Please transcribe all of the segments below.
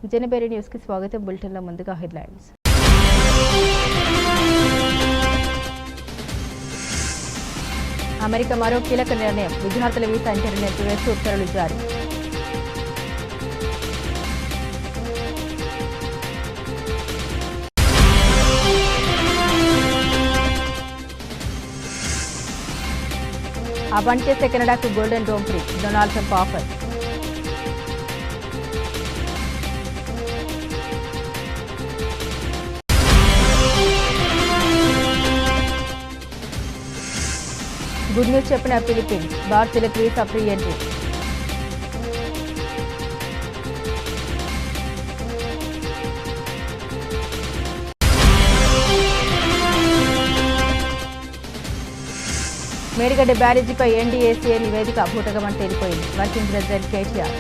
జనబేరి news కి స్వాగతం. బులెటిన్లో ముందుగా హెడ్లైన్స్. అమెరికా మరో కీలక నిర్ణయం. విద్యార్థుల వీసా ఇంటర్వ్యూ నిలిపివేస్తూ ఉత్తర్వులు జారీ. ఆ బంద్ చేసే కెనడాకు golden dome free. Donald Trump offer. Good news చెప్పిన ఫిలిప్పీన్స్. భారతీయులకు వీసా ఫ్రీ ఎంట్రీ. మేడిగడ్డ బ్యారేజీపై ఎన్డీఏసీఏ నివేదిక భూటకమని తేలిపోయింది. Working president KTR.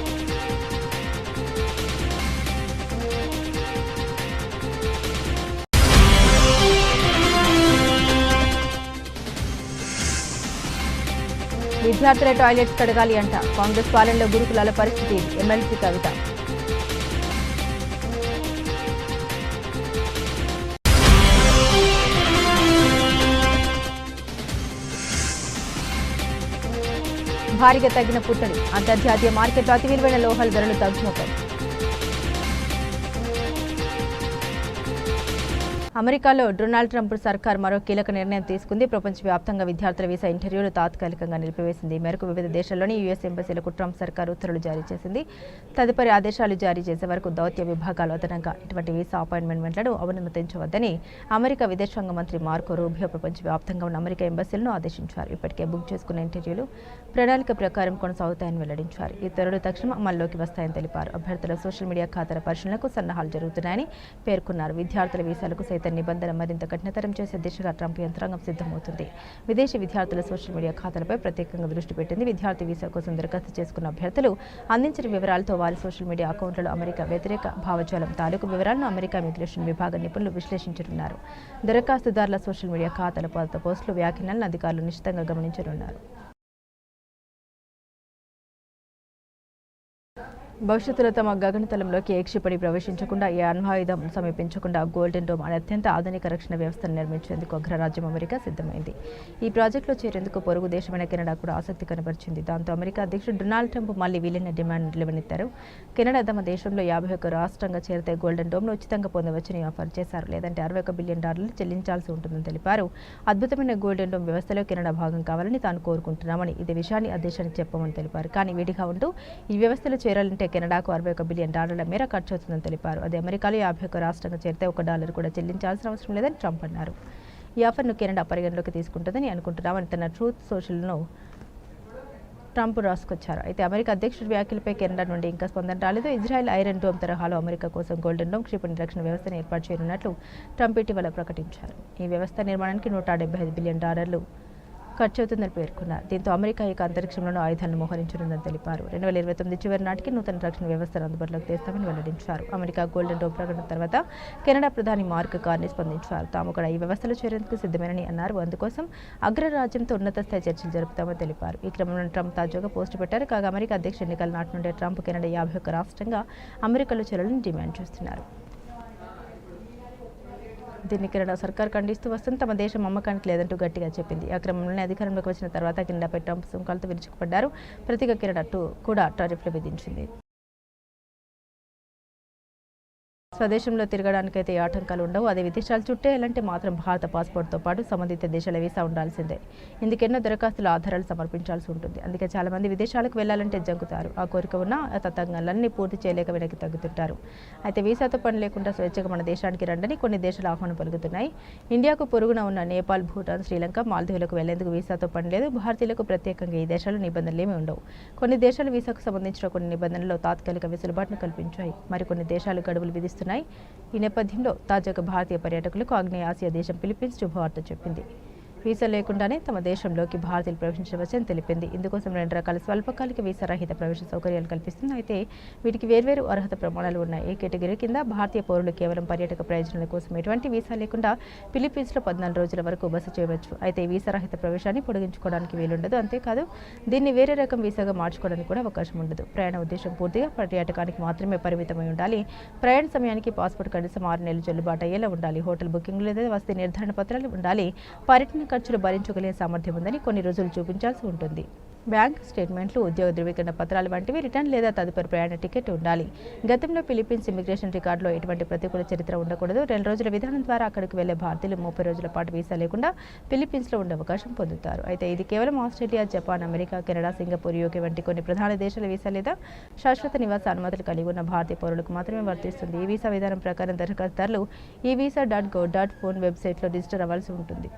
విద్యార్థుల టాయిలెట్స్ కడగాలి అంట. కాంగ్రెస్ పాలనలో గురుకులాల పరిస్థితి. ఎమ్మెల్సీ కవిత. భారీగా తగ్గిన పుత్తడి. అంతర్జాతీయ మార్కెట్లో అతి విలువైన లోహాల ధరలు తగ్గుముఖం. అమెరికాలో డొనాల్డ్ ట్రంప్ సర్కార్ మరో కీలక నిర్ణయం తీసుకుంది. ప్రపంచవ్యాప్తంగా విద్యార్థుల వీసా ఇంటర్వ్యూలు తాత్కాలికంగా నిలిపివేసింది. ఈ మేరకు వివిధ దేశాల్లోని యుఎస్ ఎంబసీలకు ట్రంప్ సర్కార్ ఉత్తర్వులు జారీ చేసింది. తదుపరి ఆదేశాలు జారీ చేసే వరకు దౌత్య విభాగాలు అదనంగా ఇటువంటి వీసా అపాయింట్మెంట్లను అనుమతించవద్దని అమెరికా విదేశాంగ మంత్రి మార్కో రూబియో ప్రపంచవ్యాప్తంగా ఉన్న అమెరికా ఎంబసీలను ఆదేశించారు. ఇప్పటికే బుక్ చేసుకున్న ఇంటర్వ్యూలు ప్రణాళిక ప్రకారం కొనసాగుతాయని వెల్లడించారు. ఈ ఉత్తర్వులు తక్షణం అమల్లోకి వస్తాయని తెలిపారు. అభ్యర్థుల సోషల్ మీడియా ఖాతాల పరిశీలనకు సన్నాహాలు జరుగుతున్నాయని పేర్కొన్నారు. విద్యార్థుల వీసాలకు సైతం నిబంధన మరింత కఠినతరం చేసే దిశగా ట్రంప్ యంత్రాంగం సిద్ధమవుతుంది. విదేశీ విద్యార్థుల సోషల్ మీడియా ఖాతాలపై ప్రత్యేకంగా దృష్టి పెట్టింది. విద్యార్థి వీసా కోసం దరఖాస్తు చేసుకున్న అభ్యర్థులు అందించిన వివరాలతో వారి సోషల్ మీడియా అకౌంట్లలో అమెరికా వ్యతిరేక భావజాలం తాలూకు వివరాలను అమెరికా ఇమిగ్రేషన్ విభాగ నిపుణులు విశ్లేషించనున్నారు. దరఖాస్తుదారుల సోషల్ మీడియా ఖాతాల పోస్టులు వ్యాఖ్యానాలను అధికారులు నిశితంగా గమనించనున్నారు. భవిష్యత్తులో తమ గగనతలంలోకి ఏ క్షిపణి ప్రవేశించకుండా, ఏ అణ్వాయుధం సమీపించకుండా గోల్డెన్ డోమ్ అనే అత్యంత ఆధునిక రక్షణ వ్యవస్థను నిర్మించేందుకు అగ్రరాజ్యం అమెరికా సిద్ధమైంది. ఈ ప్రాజెక్టులో చేరేందుకు పొరుగు దేశమైన కెనడా కూడా ఆసక్తి కనబరిచింది. దాంతో అమెరికా అధ్యక్షుడు డొనాల్డ్ ట్రంప్ మళ్లీ విలీన డిమాండ్ లేవనెత్తారు. కెనడా తమ దేశంలో 51 రాష్ట్రంగా చేరితే గోల్డెన్ డోమ్ను ఉచితంగా పొందవచ్చని ఆఫర్ చేశారు. లేదంటే $61 బిలియన్ చెల్లించాల్సి ఉంటుందని తెలిపారు. అద్భుతమైన గోల్డెన్ డోమ్ వ్యవస్థలో కెనడా భాగం కావాలని తాను కోరుకుంటున్నామని, ఇదే విషయాన్ని ఆ దేశానికి చెప్పమని తెలిపారు. కానీ విడిగా ఉంటూ ఈ వ్యవస్థలో చేరాలంటే కెనడాకు $61 బిలియన్ మేర ఖర్చు అవుతుందని తెలిపారు. అదే అమెరికాలో 51 రాష్ట్రంగా చేరితే $1 కూడా చెల్లించాల్సిన అవసరం లేదని ట్రంప్ అన్నారు. ఈ ఆఫర్ను కెనడా పరిగణలోకి తీసుకుంటుందని అనుకుంటున్నామని తన ట్రూత్ సోషల్ను ట్రంప్ రాసుకొచ్చారు. అయితే అమెరికా అధ్యక్షుడి వ్యాఖ్యలపై కెనడా నుండి ఇంకా స్పందన రాలేదు. ఇజ్రాయెల్ ఐరన్ డోమ్ తరహాలో అమెరికా కోసం గోల్డెన్ డోమ్ క్షిపణి రక్షణ వ్యవస్థను ఏర్పాటు చేయనున్నట్లు ట్రంప్ ఇటీవల ప్రకటించారు. ఈ వ్యవస్థ నిర్మాణానికి $175 బిలియన్ ఖర్చవుతుందని పేర్కొన్నారు. దీంతో అమెరికా ఇక అంతరిక్షంలోనూ ఆయుధాలను మోహరించనుందని తెలిపారు. 2029 చివరి నాటికి నూతన రక్షణ వ్యవస్థను అందుబాటులోకి తెస్తామని వెల్లడించారు. అమెరికా గోల్డెన్ డోమ్ ప్రకటన తర్వాత కెనడా ప్రధాని మార్క్ కార్నీ స్పందించారు. తాము కూడా ఈ వ్యవస్థలో చేరేందుకు సిద్ధమేనని అన్నారు. అందుకోసం అగ్రరాజ్యంతో ఉన్నత స్థాయి చర్చలు జరుపుతామని తెలిపారు. ఈ క్రమంలో ట్రంప్ తాజాగా పోస్టు పెట్టారు. కాగా అమెరికా అధ్యక్ష ఎన్నికల నాటి నుండే ట్రంప్ కెనడా 51 రాష్ట్రంగా అమెరికాలో చేరాలని డిమాండ్ చేస్తున్నారు. దీన్ని కెనడా సర్కార్ ఖండిస్తూ వస్తుంది. తమ దేశం అమ్మకానికి లేదంటూ గట్టిగా చెప్పింది. ఆ క్రమంలోనే అధికారంలోకి వచ్చిన తర్వాత కెనడాపై ట్రంప్ సుంకాలతో విరుచుకుపడ్డారు. ప్రతిగా కెనడా కూడా టారిఫ్లు విధించింది. స్వదేశంలో తిరగడానికైతే ఏ ఆటంకాలు ఉండవు. అదే విదేశాలు చుట్టేయాలంటే మాత్రం భారత పాస్పోర్ట్తో పాటు సంబంధిత దేశాల వీసా ఉండాల్సిందే. ఇందుకెన్నో దరఖాస్తుల ఆధారాలు సమర్పించాల్సి ఉంటుంది. అందుకే చాలామంది విదేశాలకు వెళ్లాలంటే జంకుతారు. ఆ కోరిక ఉన్న తతంగాలన్నీ పూర్తి చేయలేక వెనక్కి తగ్గుతుంటారు. అయితే వీసాతో పని లేకుండా స్వేచ్ఛగా మన దేశానికి రండని కొన్ని దేశాలు ఆహ్వానం పలుకుతున్నాయి. ఇండియాకు పొరుగున ఉన్న నేపాల్, భూటాన్, శ్రీలంక, మాల్దీవులకు వెళ్లేందుకు వీసాతో పని లేదు. భారతీయులకు ప్రత్యేకంగా ఈ దేశాలు నిబంధనలు ఏమీ ఉండవు. కొన్ని దేశాలు వీసాకు సంబంధించిన కొన్ని నిబంధనల్లో తాత్కాలిక వెసులుబాటును కల్పించాయి. మరికొన్ని దేశాలు గడువులు విధిస్తున్నాయి. ఈ నేపథ్యంలో తాజాగా భారతీయ పర్యాటకులకు ఆగ్నేయ ఆసియా దేశం ఫిలిప్పీన్స్ శుభవార్త చెప్పింది. వీసా లేకుండానే తమ దేశంలోకి భారతీయులు ప్రవేశించవచ్చని తెలిపింది. ఇందుకోసం 2 రకాల స్వల్పకాలిక వీసా రహిత ప్రవేశ సౌకర్యాలు కల్పిస్తుంది. అయితే వీటికి వేర్వేరు అర్హత ప్రమాణాలు ఉన్నాయి. ఈ కేటగిరీ కింద భారతీయ పౌరులు కేవలం పర్యాటక ప్రయోజనాల కోసం ఎటువంటి వీసా లేకుండా ఫిలిప్పీన్స్లో 14 రోజుల వరకు బస చేయవచ్చు. అయితే వీసా రహిత ప్రవేశాన్ని పొడిగించుకోవడానికి వీలుండదు. అంతేకాదు దీన్ని వేరే రకం వీసాగా మార్చుకోవడానికి కూడా అవకాశం ఉండదు. ప్రయాణ ఉద్దేశం పూర్తిగా పర్యాటకానికి మాత్రమే పరిమితమై ఉండాలి. ప్రయాణ సమయానికి పాస్పోర్ట్ కనీసం 6 నెలలు చెల్లుబాటు అయ్యేలా ఉండాలి. హోటల్ బుకింగ్ లేదా వసతి నిర్ధారణ పత్రాలు ఉండాలి. పర్యటన ఖర్చులు భరించగలిగే సామర్థ్యం ఉందని కొన్ని రోజులు చూపించాల్సి ఉంటుంది. బ్యాంక్ స్టేట్మెంట్లు, ఉద్యోగ ధృవీకరణ పత్రాలు వంటివి రిటర్న్ లేదా తదుపరి ప్రయాణ టికెట్ ఉండాలి. గతంలో ఫిలిప్పీన్స్ ఇమిగ్రేషన్ రికార్డులో ఎటువంటి ప్రతికూల చరిత్ర ఉండకూడదు. 2 రోజుల విధానం ద్వారా అక్కడికి వెళ్లే భారతీయులు 30 రోజుల పాటు వీసా లేకుండా ఫిలిప్పీన్స్లో ఉండే అవకాశం పొందుతారు. అయితే ఇది కేవలం Australia, Japan, America, Canada, Singapore, UK వంటి కొన్ని ప్రధాన దేశాల వీసా లేదా శాశ్వత నివాస అనుమతులు కలిగి ఉన్న భారతీయ పౌరులకు మాత్రమే వర్తిస్తుంది. ఈ వీసా విధానం ప్రకారం దరఖాస్తుదారులు ఈ visa.gov.in వెబ్సైట్లో రిజిస్టర్ అవ్వాల్సి ఉంటుంది.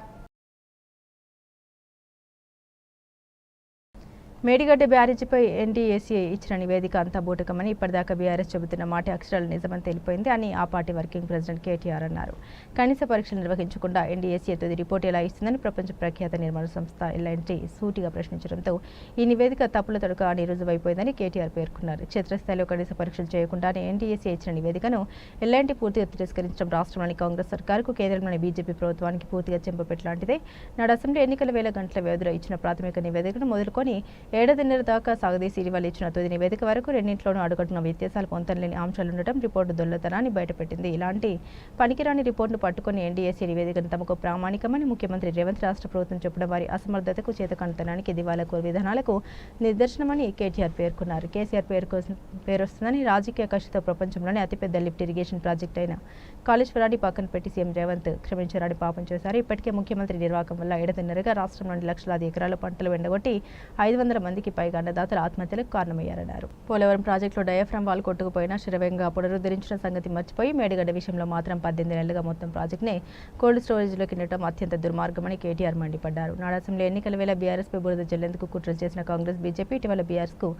మేడిగడ్డ బ్యారేజీపై ఎన్డీఏసీ ఇచ్చిన నివేదిక అంతా బూటకమని ఇప్పటిదాకా బీఆర్ఎస్ చెబుతున్న మాట అక్షరాలు నిజమని తెలిపోయింది అని ఆ పార్టీ వర్కింగ్ ప్రెసిడెంట్ కేటీఆర్ అన్నారు. కనీస పరీక్షలు నిర్వహించకుండా ఎన్డీఏసీ తుది రిపోర్ట్ ఎలా ఇస్తుందని ప్రపంచ ప్రఖ్యాత నిర్మాణ సంస్థ ఎల్ఎన్టీ సూటిగా ప్రశ్నించడంతో ఈ నివేదిక తప్పుల తడుక అని రుజువైపోయిందని కేటీఆర్ పేర్కొన్నారు. క్షేత్రస్థాయిలో కనీస పరీక్షలు చేయకుండానే ఎన్డీఏసీ ఇచ్చిన నివేదికను ఎల్ఎన్టీ పూర్తిగా తిరస్కరించడం రాష్ట్రంలోని కాంగ్రెస్ సర్కారుకు, కేంద్రంలోని బీజేపీ ప్రభుత్వానికి పూర్తిగా చెంపపెట్టలాంటిదే. నాడు అసెంబ్లీ ఎన్నికల వేల గంటల వ్యవధిలో ఇచ్చిన ప్రాథమిక నివేదికను మొదలుకొని ఏడాదిన్నర దాకా సాగదీసి ఇటీవల ఇచ్చిన తుది నివేదిక వరకు రెండింటిలోనూ అడుగడుగున వ్యత్యాసాలు పొంతనలేని అంశాలుండటం రిపోర్టు దొల్లతనాన్ని బయటపెట్టింది. ఇలాంటి పనికిరాని రిపోర్టును పట్టుకుని ఎన్డీఏసీ నివేదికను తమకు ప్రామాణికమని ముఖ్యమంత్రి రేవంత్ రాష్ట్ర ప్రభుత్వం చెప్పడం వారి అసమర్థతకు, చేతకంతనానికి, దివాలాకోరు విధానాలకు నిదర్శనమని కేటీఆర్ పేర్కొన్నారు. కేసీఆర్ పేరొస్తుందని రాజకీయ కక్షతో ప్రపంచంలోనే అతిపెద్ద లిఫ్ట్ ఇరిగేషన్ ప్రాజెక్టు అయిన కాళేశ్వరాన్ని పక్కన పెట్టి సీఎం రేవంత్ క్షమించారని పాపం చేశారు. ఇప్పటికే ముఖ్యమంత్రి నిర్వాహకం వల్ల ఏడాదిన్నరగా రాష్ట్రంలోని లక్షలాది ఎకరాల పంటలు ఎండగొట్టి 500 మందికి పైగా అన్నదాతల ఆత్మహత్యలకు కారణమయ్యారన్నారు. పోలవరం ప్రాజెక్టులో డయాఫ్రామ్ వాల్ కొట్టుకుపోయినా శరవేగంగా పునరుద్ధరించిన సంగతి మర్చిపోయి మేడిగడ్డ విషయంలో మాత్రం 18 నెలలుగా మొత్తం ప్రాజెక్టునే కోల్డ్ స్టోరేజ్లోకి నెట్టడం అత్యంత దుర్మార్గమని కేటీఆర్ మండిపడ్డారు. నాడు అసెంబ్లీ ఎన్నికల వేళ బీఆర్ఎస్పై బురద జల్లేందుకు కుట్ర చేసిన కాంగ్రెస్, బీజేపీ ఇటీవల బీఆర్ఎస్కు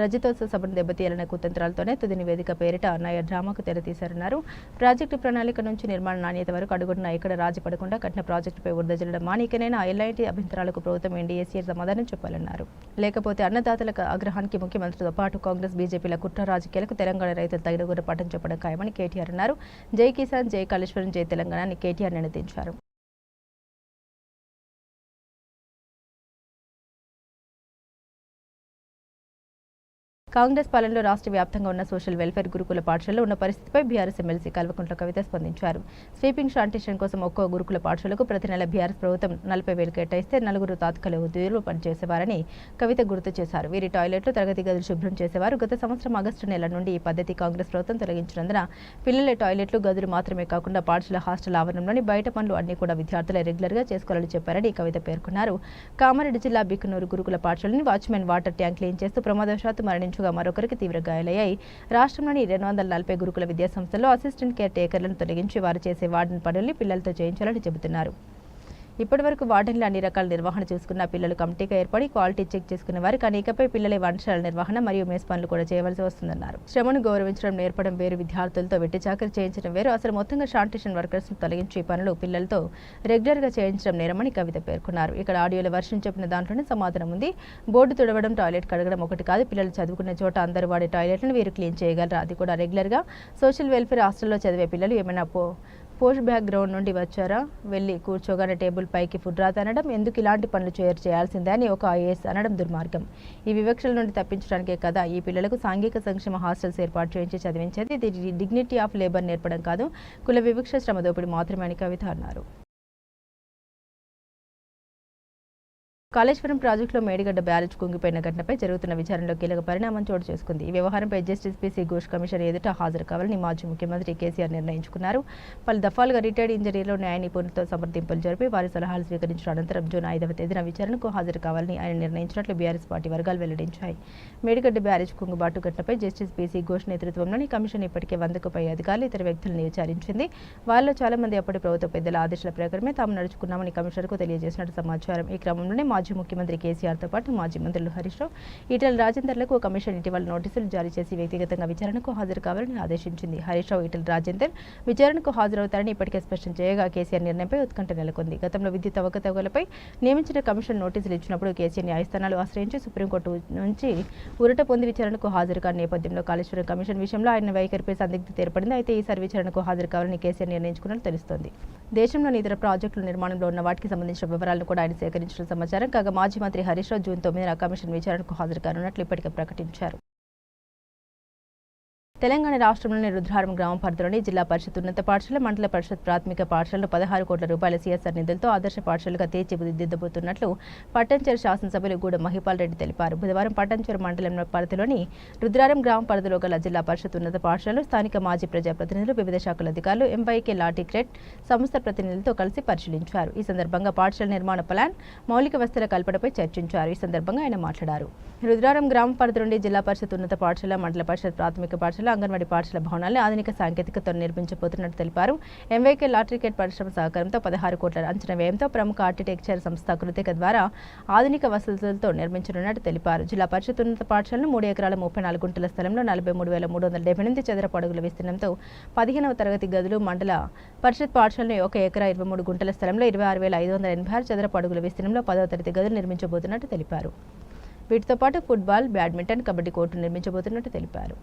రజతోత్సవ సభను దెబ్బతీయాలనే కుతంత్రాలతోనే తుది నివేదిక పేరిట నయ డ్రామాకు తెరతీశారన్నారు. ప్రాజెక్టు ప్రణాళిక నుంచి నిర్మాణ నాణ్యత వరకు అడుగుడున ఎక్కడ రాజీ పడకుండా కఠిన ప్రాజెక్టుపై బురద జల్లడం మానికనైనా ఎలాంటి అభ్యంతరాలకు ప్రభుత్వం ఎన్డీఏసీ సమాధానం చెప్పాలన్నారు. లేకపోతే అన్నదాతల ఆగ్రహానికి ముఖ్యమంత్రితో పాటు కాంగ్రెస్, బీజేపీల కుట్ర రాజకీయాలకు తెలంగాణ రైతులు తగిన గురపాఠం చెప్పడం ఖాయమని కేటీఆర్ అన్నారు. జై కిసాన్, జై కాళేశ్వరం, జై తెలంగాణ అని కేటీఆర్ నినదించారు. కాంగ్రెస్ పాలనలో రాష్ట్ర వ్యాప్తంగా ఉన్న సోషల్ వెల్ఫేర్ గురుకుల పాఠశాలలో ఉన్న పరిస్థితిపై బీఆర్ఎస్ ఎమ్మెల్సీ కల్వకుంట్ల కవిత స్పందించారు. స్వీపింగ్ శానిటేషన్ కోసం ఒక్కో గురుకుల పాఠశాలకు ప్రతి నెల బీఆర్ఎస్ ప్రభుత్వం 40,000 కేటాయిస్తే 4 తాత్కాలిక ఉద్యోగులు పనిచేసేవారని కవిత గుర్తు చేశారు. వీరి టాయిలెట్లు, తరగతి గదులు శుభ్రం చేసేవారు. గత సంవత్సరం ఆగస్టు నెల నుండి ఈ పద్ధతి కాంగ్రెస్ ప్రభుత్వం తొలగించినందున పిల్లల టాయిలెట్లు, గదులు మాత్రమే కాకుండా పాఠశాల హాస్టల్ ఆవరణంలోని బయట పనులు అన్ని కూడా విద్యార్థులే రెగ్యులర్గా చేసుకోవాలని చెప్పారని కవిత పేర్కొన్నారు. కామారెడ్డి జిల్లా బిక్కునూరు గురుకుల పాఠశాలని వాచ్మెన్ వాటర్ ట్యాంక్ క్లీన్ చేస్తూ ప్రమాదవశాత్తు మరణించు మరొకరికి తీవ్ర గాయాలయ్యాయి. రాష్ట్రంలోని 240 గురుకుల విద్యాసంస్థల్లో అసిస్టెంట్ కేర్ టేకర్లను తొలగించి వారు చేసే వార్డెన్ పనుల్ని పిల్లలతో చేయించాలని చెబుతున్నారు. ఇప్పటివరకు వార్డెన్లు అన్ని రకాల నిర్వహణ చూసుకున్న పిల్లలు కమిటీగా ఏర్పడి క్వాలిటీ చెక్ చేసుకునేవారు. కానీ ఇకపై పిల్లలే వంటశాల నిర్వహణ మరియు మేస్ పనులు కూడా చేయవలసి వస్తుందన్నారు. శ్రమను గౌరవించడం నేర్పడం వేరు, విద్యార్థులతో వెట్టి చాకరీ చేయించడం వేరు. అసలు మొత్తంగా శానిటేషన్ వర్కర్స్ ను తొలగించి ఈ పనులు పిల్లలతో రెగ్యులర్గా చేయించడం నేరమని కవిత పేర్కొన్నారు. ఇక్కడ ఆడియోలో వర్షం చెప్పిన దాంట్లోనే సమాధానం ఉంది. బోర్డు తుడవడం, టాయిలెట్ కడగడం ఒకటి కాదు. పిల్లలు చదువుకునే చోట అందరూ వాడే టాయిలెట్లను వీరు క్లీన్ చేయగలరు. అది కూడా రెగ్యులర్గా. సోషల్ వెల్ఫేర్ హాస్టల్లో చదివే పిల్లలు ఏమైనా పోస్ట్ బ్యాక్గ్రౌండ్ నుండి వచ్చారా, వెళ్ళి కూర్చోగానే టేబుల్ పైకి ఫుడ్ రాత అనడం, ఎందుకు ఇలాంటి పనులు చేయాల్సిందే అని ఒక ఐఏఎస్ అనడం దుర్మార్గం. ఈ వివక్షల నుండి తప్పించడానికే కదా ఈ పిల్లలకు సాంఘిక సంక్షేమ హాస్టల్స్ ఏర్పాటు చేయించి చదివించేది. ఇది డిగ్నిటీ ఆఫ్ లేబర్ నేర్పడం కాదు, కుల వివక్ష, శ్రమ దోపిడీ మాత్రమే అని కవిత అన్నారు. కాళేశ్వరం ప్రాజెక్టులో మేడిగడ్డ బ్యారేజ్ కుంగిపోయిన ఘటనపై జరుగుతున్న విచారణలో కీలక పరిణామం చోటు చేసుకుంది. ఈ వ్యవహారంపై జస్టిస్ పీసీ ఘోష్ కమిషన్ ఎదుట హాజరు కావాలని మాజీ ముఖ్యమంత్రి కేసీఆర్ నిర్ణయించుకున్నారు. పలు దఫాలుగా రిటైర్డ్ ఇంజనీర్లు న్యాయ నిపుణులతో సంప్రదింపులు జరిపి వారి సలహాలు స్వీకరించిన అనంతరం జూన్ 5వ తేదీన విచారణకు హాజరు కావాలని ఆయన నిర్ణయించినట్లు బీఆర్ఎస్ పార్టీ వర్గాలు వెల్లడించాయి. మేడిగడ్డ బ్యారేజ్ కుంగుబాటు ఘటనపై జస్టిస్ పీసీ ఘోష్ నేతృత్వంలోని కమిషన్ ఇప్పటికే 100కు పై అధికారులు, ఇతర వ్యక్తులను విచారించింది. వారిలో చాలా మంది అప్పటి ప్రభుత్వ పెద్దల ఆదేశాల ప్రకారమే తాము నడుచుకున్నామని కమిషనర్కు తెలియజేసినట్టు సమాచారం. ఈ క్రమంలోనే మాజీ మాజీ ముఖ్యమంత్రి కేసీఆర్తో పాటు మాజీ మంత్రులు హరీష్ రావు, ఈటెల రాజేందర్లకు కమిషన్ ఇటీవల నోటీసులు జారీ చేసి వ్యక్తిగతంగా విచారణకు హాజరు కావాలని ఆదేశించింది. హరీష్ రావు, ఈటెల రాజేందర్ విచారణకు హాజరవుతారని ఇప్పటికే స్పష్టం చేయగా కేసీఆర్ నిర్ణయంపై ఉత్కంఠ నెలకొంది. గతంలో విద్యుత్ అవకతవకలపై నియమించిన కమిషన్ నోటీసులు ఇచ్చినప్పుడు కేసీఆర్ న్యాయస్థానాలు ఆశ్రయించి సుప్రీంకోర్టు నుంచి ఊరట పొంది విచారణకు హాజరు కాని నేపథ్యంలో కాళేశ్వరం కమిషన్ విషయంలో ఆయన వైఖరిపై సందిగ్ధత ఏర్పడింది. అయితే ఈసారి విచారణకు హాజరు కావాలని కేసీఆర్ నిర్ణయించుకున్నట్లు తెలుస్తోంది. దేశంలోని ఇతర ప్రాజెక్టుల నిర్మాణంలో ఉన్న వాటికి సంబంధించిన వివరాలను కూడా ఆయన సేకరించిన సమాచారం. కాగా మాజీ మంత్రి హరీష్ రావు జూన్ 9న కమిషన్ విచారణకు హాజరు కానున్నట్లు ఇప్పటికే ప్రకటించారు. తెలంగాణ రాష్ట్రంలోని రుద్రవరం గ్రామ పరిధిలోని జిల్లా పరిషత్ ఉన్నత పాఠశాల, మండల పరిషత్ ప్రాథమిక పాఠశాలను 16 కోట్ల రూపాయల సీఎస్ఆర్ నిధులతో ఆదర్శ పాఠశాలగా తీర్చిదిద్దబోతున్నట్లు పట్టంచెరు శాసనసభ్యులు గూడెం మహిపాల్ రెడ్డి తెలిపారు. బుధవారం పట్టంచెరు మండలం పరిధిలోని రుద్రవరం గ్రామ పరిధిలో గల జిల్లా పరిషత్ ఉన్నత పాఠశాలలో స్థానిక మాజీ ప్రజాప్రతినిధులు, వివిధ శాఖల అధికారులు, ఎంవైకే లాటిక్రెట్ సంస్థ ప్రతినిధులతో కలిసి పరిశీలించారు. ఈ సందర్భంగా పాఠశాల నిర్మాణ ప్లాన్, మౌలిక వసతుల కల్పనపై చర్చించారు. ఈ సందర్భంగా ఆయన మాట్లాడారు. రుద్రవరం గ్రామ పరిధిలోని జిల్లా పరిషత్ ఉన్నత పాఠశాల, మండల పరిషత్ ప్రాథమిక పాఠశాల, అంగన్వాడీ పాఠశాల భవనాలను ఆధునిక సాంకేతికతతో నిర్మించబోతున్నట్టు తెలిపారు. ఎంవైకే లాట్రికెట్ పరిశ్రమ సహకారంతో 16 కోట్ల అంచనా వ్యయంతో ప్రముఖ ఆర్కిటెక్చర్ సంస్థ కృతిక ద్వారా ఆధునిక వసతులతో నిర్మించనున్నట్టు తెలిపారు. జిల్లా పరిషత్ ఉన్నత పాఠశాలను 3 ఎకరాల 34 గుంటల స్థలంలో 43,378 చదరపు అడుగుల విస్తీర్ణంతో 15వ తరగతి గదులు, మండల పరిషత్ పాఠశాలను 1 ఎకరా 23 గుంటల స్థలంలో 26,586 చదరపు అడుగుల విస్తీర్ణంలో 10వ తరగతి గదులు నిర్మించబోతున్నట్టు తెలిపారు. వీటితో పాటు ఫుట్బాల్, బ్యాడ్మింటన్, కబడ్డీ కోర్టు నిర్మించబోతున్నట్టు తెలిపారు.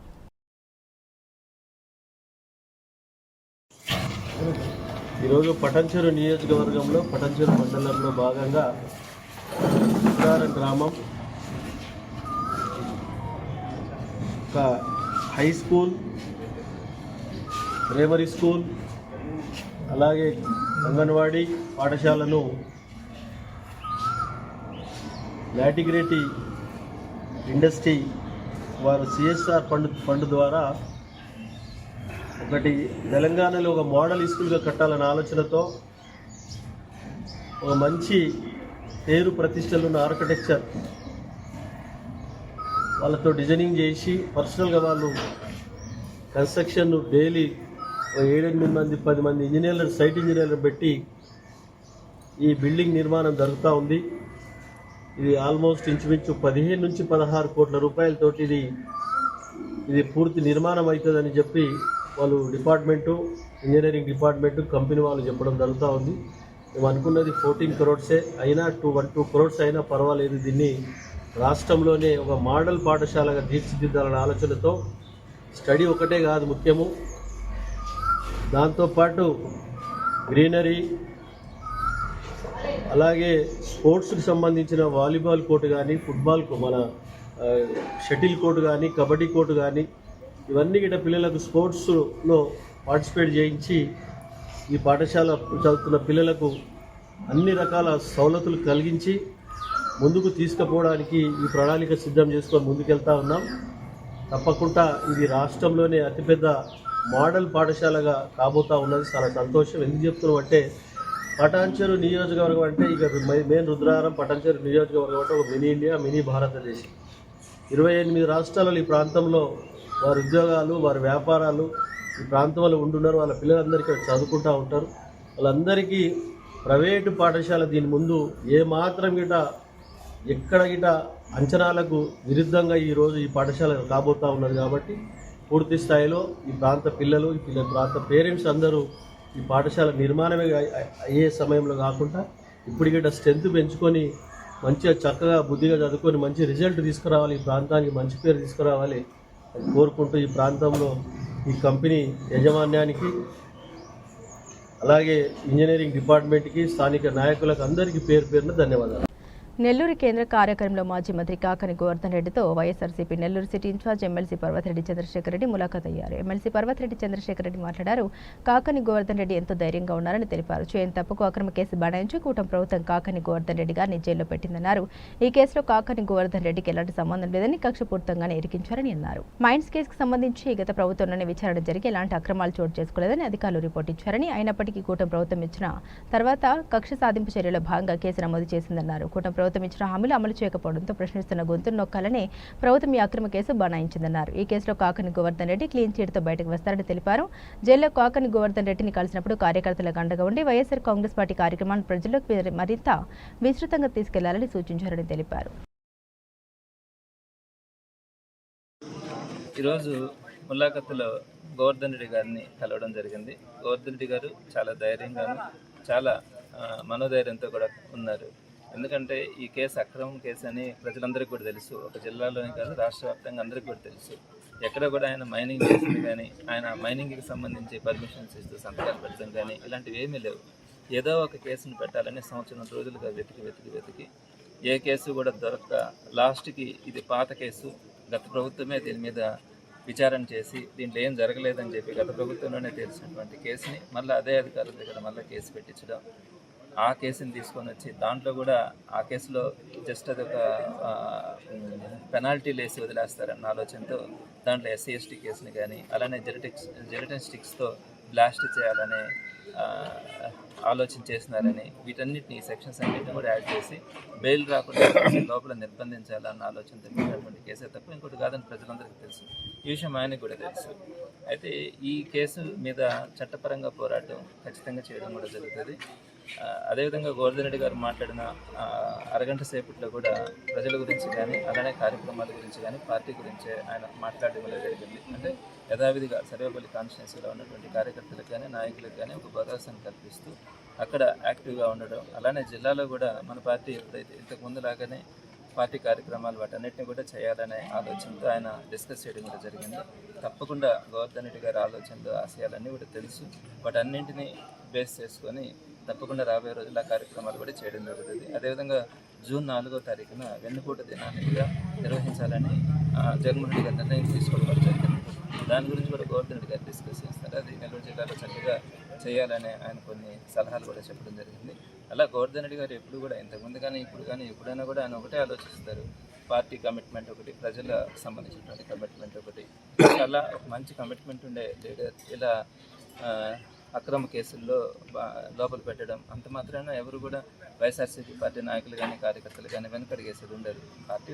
ఈరోజు పటంచెరు నియోజకవర్గంలో పటంచెరు మండలంలో భాగంగా రుద్రవరం గ్రామం ఒక హై స్కూల్, ప్రైమరీ స్కూల్, అలాగే అంగన్వాడీ పాఠశాలను లాటిగ్రేటి ఇండస్ట్రీ వారు సిఎస్ఆర్ ఫండ్ ద్వారా ఒకటి తెలంగాణలో ఒక మోడల్ స్కూల్గా కట్టాలన్న ఆలోచనతో ఒక మంచి పేరు ప్రతిష్టలు ఉన్న ఆర్కిటెక్చర్ వాళ్ళతో డిజైనింగ్ చేసి పర్సనల్గా వాళ్ళు కన్స్ట్రక్షన్ డైలీ 7-8 మంది 10 మంది ఇంజనీర్లు, సైట్ ఇంజనీర్లు పెట్టి ఈ బిల్డింగ్ నిర్మాణం జరుగుతూ ఉంది. ఇది ఆల్మోస్ట్ ఇంచుమించు 15 నుంచి 16 కోట్ల రూపాయలతోటి ఇది పూర్తి నిర్మాణం అవుతుందని చెప్పి వాళ్ళు డిపార్ట్మెంటు, ఇంజనీరింగ్ డిపార్ట్మెంటు, కంపెనీ వాళ్ళు చెప్పడం జరుగుతూ ఉంది. మేము అనుకున్నది 14 crores అయినా 2 crores అయినా పర్వాలేదు, దీన్ని రాష్ట్రంలోనే ఒక మోడల్ పాఠశాలగా తీర్చిదిద్దాలనే ఆలోచనతో స్టడీ ఒకటే కాదు ముఖ్యము, దాంతోపాటు గ్రీనరీ, అలాగే స్పోర్ట్స్కి సంబంధించిన వాలీబాల్ కోర్టు కానీ, ఫుట్బాల్ మన షటిల్ కోర్టు కానీ, కబడ్డీ కోర్టు కానీ, ఇవన్నీ కూడా పిల్లలకు స్పోర్ట్స్లో పార్టిసిపేట్ చేయించి ఈ పాఠశాల చదువుతున్న పిల్లలకు అన్ని రకాల సౌలతులు కలిగించి ముందుకు తీసుకుపోవడానికి ఈ ప్రణాళిక సిద్ధం చేసుకొని ముందుకెళ్తా ఉన్నాం. తప్పకుండా ఇది రాష్ట్రంలోనే అతిపెద్ద మోడల్ పాఠశాలగా కాబోతూ ఉన్నది. చాలా సంతోషం. ఎందుకు చెప్తున్నాం అంటే పటాన్చెరు నియోజకవర్గం అంటే ఇక మెయిన్ రుద్రవరం పటాన్చెరు నియోజకవర్గం అంటే ఒక మినీ ఇండియా, మినీ భారతదేశం. 28 రాష్ట్రాలలో ఈ ప్రాంతంలో వారి ఉద్యోగాలు, వారి వ్యాపారాలు ఈ ప్రాంతంలో ఉంటున్నారు. వాళ్ళ పిల్లలందరికీ చదువుకుంటూ ఉంటారు. వాళ్ళందరికీ ప్రైవేటు పాఠశాల దీని ముందు ఏమాత్రం గిట ఎక్కడ గిట అంచనాలకు విరుద్ధంగా ఈరోజు ఈ పాఠశాల కాబోతూ ఉన్నది. కాబట్టి పూర్తి స్థాయిలో ఈ ప్రాంత పిల్లలు, ఈ ప్రాంత పేరెంట్స్ అందరూ ఈ పాఠశాల నిర్మాణమే అయ్యే సమయంలో కాకుండా ఇప్పుడు గిట స్ట్రెంత్ పెంచుకొని మంచిగా చక్కగా బుద్ధిగా చదువుకొని మంచి రిజల్ట్ తీసుకురావాలి, ఈ ప్రాంతానికి మంచి పేరు తీసుకురావాలి అని కోరుకుంటూ ఈ ప్రాంతంలో ఈ కంపెనీ యాజమాన్యానికి, అలాగే ఇంజనీరింగ్ డిపార్ట్మెంట్కి, స్థానిక నాయకులకు అందరికీ పేరు పేరున ధన్యవాదాలు. నెల్లూరు కేంద్ర కార్యక్రమంలో మాజీ మంత్రి కాకని గోవర్ధన్ రెడ్డితో YSRCP Nellore city incharge MLC Parvathireddy Chandrasekhar Reddy ములాఖాత్ అయ్యారు. ఎమ్మెల్సీ పర్వతిరెడ్డి చంద్రశేఖర్ రెడ్డి మాట్లాడారు. కాకని గోవర్ధన్ రెడ్డి ఎంతో ధైర్యంగా ఉన్నారని తెలిపారు. చేయని తప్పుకు అక్రమ కేసు బనాయించి కూటమి ప్రభుత్వం కాకని గోవర్ధన్ రెడ్డి గారిని జైల్లో పెట్టిందన్నారు. ఈ కేసులో కాకని గోవర్ధన్ రెడ్డికి ఎలాంటి సంబంధం లేదని కక్షపూర్తంగానే ఇరికించారని అన్నారు. మైన్స్ కేసుకు సంబంధించి గత ప్రభుత్వంలోనే విచారణ జరిగి ఎలాంటి అక్రమాలు చోటు చేసుకోలేదని అధికారులు రిపోర్ట్ ఇచ్చారని, అయినప్పటికీ కూటమి ప్రభుత్వం ఇచ్చిన తర్వాత కక్ష సాధింపు చర్యలో భాగంగా కేసు నమోదు చేసిందన్నారు. కూటమి ప్రభుత్వం ఇచ్చిన హామీలు అమలు చేయకపోవడంతో ప్రశ్నిస్తున్న గొంతును నొక్కాలని ప్రభుత్వం ఈ అక్రమ కేసు బనాయించిందన్నారు. ఈ కేసులో కాకని గోవర్ధన్ రెడ్డి క్లీన్ చీట్తో బయటకు వస్తారని తెలిపారు. జైల్లో కాకని గోవర్ధన్ రెడ్డిని కలిసినప్పుడు కార్యకర్తలకు అండగా ఉండి వైఎస్ఆర్ కాంగ్రెస్ పార్టీ కార్యక్రమాన్ని ప్రజల్లోకి మరింత విస్తృతంగా తీసుకెళ్లాలని సూచించారని తెలిపారు. ఈరోజు ములాఖతులో గోవర్ధన్ రెడ్డి గారిని కలవడం జరిగింది. గోవర్ధన్ రెడ్డి గారు చాలా ధైర్యంగాను చాలా మనోధైర్యంతో కూడా ఉన్నారు. ఎందుకంటే ఈ కేసు అక్రమం కేసు అని ప్రజలందరికీ కూడా తెలుసు. ఒక జిల్లాలోనే కాదు రాష్ట్ర వ్యాప్తంగా అందరికీ కూడా తెలుసు. ఎక్కడ కూడా ఆయన మైనింగ్ చేసింది కానీ ఆయన మైనింగ్కి సంబంధించి పర్మిషన్స్ ఇస్తూ సంతకాలు పెట్టడం కానీ ఇలాంటివి ఏమీ లేవు. ఏదో ఒక కేసును పెట్టాలని సంవత్సరం రోజులుగా వెతికి ఏ కేసు కూడా దొరక్క లాస్ట్కి ఇది పాత కేసు, గత ప్రభుత్వమే దీని మీద విచారణ చేసి దీంట్లో ఏం జరగలేదని చెప్పి గత ప్రభుత్వంలోనే తెలిసినటువంటి కేసుని మళ్ళీ అదే అధికారుల దగ్గర మళ్ళీ కేసు పెట్టించడం, ఆ కేసుని తీసుకొని వచ్చి దాంట్లో కూడా ఆ కేసులో జస్ట్ అదొక పెనాల్టీ లేసి వదిలేస్తారన్న ఆలోచనతో దాంట్లో ఎస్సీ ఎస్టీ కేసుని కానీ అలానే జెలటిన్ స్టిక్స్తో బ్లాస్ట్ చేయాలనే ఆలోచన చేసినారని వీటన్నిటిని సెక్షన్స్ అన్నింటినీ కూడా యాడ్ చేసి బెయిల్ రాకుండా లోపల నిర్బంధించాలన్న ఆలోచన తెలిసినటువంటి కేసే తప్ప ఇంకోటి కాదని ప్రజలందరికీ తెలుసు. ఈ విషయం ఆయనకు కూడా తెలుసు. అయితే ఈ కేసు మీద చట్టపరంగా పోరాటం ఖచ్చితంగా చేయడం కూడా జరుగుతుంది. అదేవిధంగా గోవర్ధన్ రెడ్డి గారు మాట్లాడిన అరగంట సేపట్లో కూడా ప్రజల గురించి కానీ అలానే కార్యక్రమాల గురించి కానీ పార్టీ గురించి ఆయన మాట్లాడడం వల్ల జరిగింది. అంటే యథావిధిగా సర్వేపల్లి కాన్స్టిట్యున్సీలో ఉన్నటువంటి కార్యకర్తలకు కానీ నాయకులకు కానీ ఒక భరోసాను కల్పిస్తూ అక్కడ యాక్టివ్గా ఉండడం, అలానే జిల్లాలో కూడా మన పార్టీ ఎప్పుడైతే ఇంతకు ముందులాగానే పార్టీ కార్యక్రమాలు వాటన్నిటిని కూడా చేయాలనే ఆలోచనతో ఆయన డిస్కస్ చేయడం కూడా జరిగింది. తప్పకుండా గోవర్ధన్ రెడ్డి గారి ఆలోచనలు ఆశయాలన్నీ కూడా తెలుసు. వాటన్నింటినీ బేస్ చేసుకొని తప్పకుండా రాబోయే రోజుల్లో ఆ కార్యక్రమాలు కూడా చేయడం జరుగుతుంది. అదేవిధంగా జూన్ 4వ తారీఖున వెన్నుపూట దినాన్ని కూడా నిర్వహించాలని జగన్మోహన్ రెడ్డి గారు నిర్ణయం తీసుకోవడం జరిగింది. దాని గురించి కూడా గోవర్ధన్ రెడ్డి గారు డిస్కస్ చేస్తారు. అది నెల్లూరు జిల్లాలో చక్కగా చేయాలని ఆయన కొన్ని సలహాలు కూడా చెప్పడం జరిగింది. అలా గోవర్ధన్ రెడ్డి గారు ఎప్పుడు కూడా ఇంతకుముందు కానీ ఇప్పుడు కానీ ఎప్పుడైనా కూడా ఆయన ఒకటే ఆలోచిస్తారు. పార్టీ కమిట్మెంట్ ఒకటి, ప్రజలకు సంబంధించినటువంటి కమిట్మెంట్ ఒకటి. అలా ఒక మంచి కమిట్మెంట్ ఉండే లీడర్ ఇలా అక్రమ కేసుల్లో లోపల పెట్టడం అంత మాత్రాన ఎవరు కూడా వైఎస్ఆర్సీపీ పార్టీ నాయకులు కానీ కార్యకర్తలు కానీ వెనకడిగేసేది ఉండదు. పార్టీ